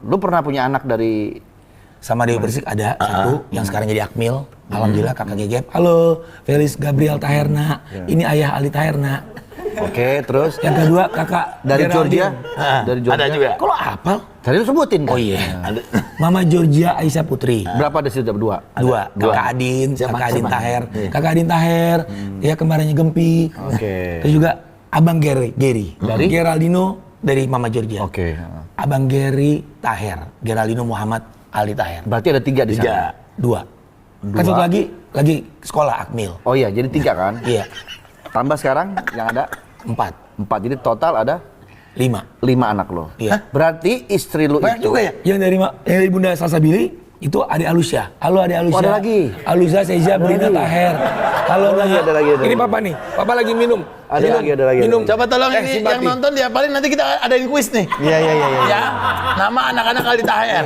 Lu pernah punya anak dari sama Dewi Persik ada satu yang sekarang jadi Akmil. Alhamdulillah kakak Gegep. Halo, Felis Gabriel Taherna. Ini ayah Ali Taherna. Oke, terus Yang kedua kakak dari Georgia. Geraldine. Dari Georgia. Ada juga. Kalau hafal? Tadi lu sebutin kan? Oh iya. Mama Georgia Aisyah Putri. Berapa ada situ? Dua. Dua. Kakak Adin, kakak Adin Taher. Kakak Adin Taher. Ya kembarannya Gempi. Oke. Terus juga Abang Gary. Dari? Geraldino dari Mama Georgia. Oke. Abang Gary Taher. Geraldino Muhammad Ali Taher. Berarti ada 3 di sana. Dua. Kan satu lagi sekolah Akmil. Oh iya, jadi 3 kan? Iya. Tambah sekarang yang ada 4. Jadi total ada 5 anak lo. Iya. Berarti istri lu Banyak itu juga ya? Yang dari Bunda Salsabili itu adik Alusya. Halo adik Alusya. Oh, ada lagi? Alusya, Seiza, Brina, Taher. Halo ada lagi. Ini papa nih. Papa lagi minum. Ada lagi. Minum. Coba tolong ini Simpati. yang nonton diapalin, nanti kita adain kuis nih. Iya. Ya, nama anak-anak Ali Taher.